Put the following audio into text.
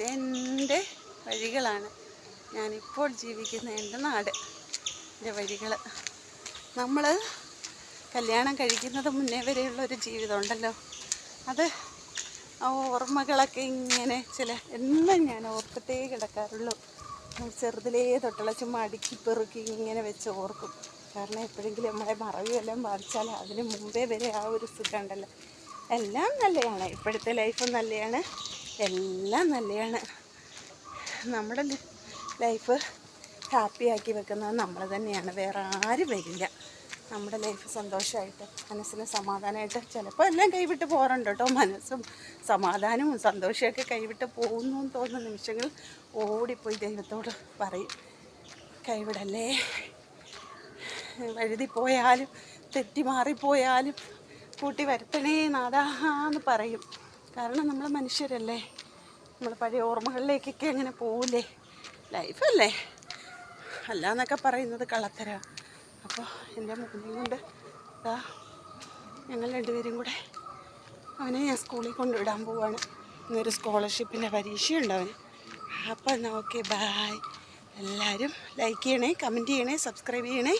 എൻ്റെ വഴികളാണ്, ഞാനിപ്പോൾ ജീവിക്കുന്ന എൻ്റെ നാട്, എൻ്റെ വഴികൾ. നമ്മൾ കല്യാണം കഴിക്കുന്നത് മുന്നേ വരെയുള്ളൊരു ജീവിതം ഉണ്ടല്ലോ, അത് ആ ഓർമ്മകളൊക്കെ ഇങ്ങനെ എന്നും ഞാൻ ഓർത്തിട്ടേ കിടക്കാറുള്ളൂ. ചെറുതിലേ തൊട്ടുള്ള ചുമ്മാ അടുക്കി പെറുക്കി ഇങ്ങനെ വെച്ച് ഓർക്കും. കാരണം എപ്പോഴെങ്കിലും നമ്മളെ മറവിയെല്ലാം ബാധിച്ചാൽ അതിന് മുമ്പേ വരെ ആ ഒരു സുഖം ഉണ്ടല്ലോ. എല്ലാം നല്ലതാണ്, ഇപ്പോഴത്തെ ലൈഫും നല്ലതാണ്, എല്ലാം നല്ലതാണ്. നമ്മുടെ ലൈഫ് ഹാപ്പിയാക്കി വെക്കുന്നത് നമ്മൾ തന്നെയാണ്, വേറെ ആരും വരില്ല. നമ്മുടെ ലൈഫ് സന്തോഷമായിട്ട് മനസ്സിന് സമാധാനമായിട്ട്, ചിലപ്പോൾ എല്ലാം കൈവിട്ട് പോകാറുണ്ട് കേട്ടോ. മനസ്സും സമാധാനവും സന്തോഷമൊക്കെ കൈവിട്ട് പോകുന്നു എന്ന് തോന്നുന്ന നിമിഷങ്ങൾ ഓടിപ്പോയി ദൈവത്തോട് പറയും, കൈവിടല്ലേ, വഴുതിപ്പോയാലും തെറ്റി മാറിപ്പോയാലും കൂട്ടി വരുത്തണേ നാദാന്ന് പറയും. കാരണം നമ്മൾ മനുഷ്യരല്ലേ, നമ്മൾ പഴയ ഓർമ്മകളിലേക്കൊക്കെ അങ്ങനെ പോവില്ലേ, ലൈഫല്ലേ, അല്ലാന്നൊക്കെ പറയുന്നത് കള്ളത്തരാ. അപ്പോൾ എൻ്റെ മോനെ കൊണ്ട് ഞങ്ങൾ രണ്ടുപേരും കൂടെ അവനെ ഞാൻ സ്കൂളിൽ കൊണ്ടുവിടാൻ പോവാണ്. ഇന്നൊരു സ്കോളർഷിപ്പിൻ്റെ പരീക്ഷയുണ്ട് അവന്. അപ്പോൾ ഓക്കെ, ബായ്. എല്ലാവരും ലൈക്ക് ചെയ്യണേ, കമൻറ്റ് ചെയ്യണേ, സബ്സ്ക്രൈബ് ചെയ്യണേ.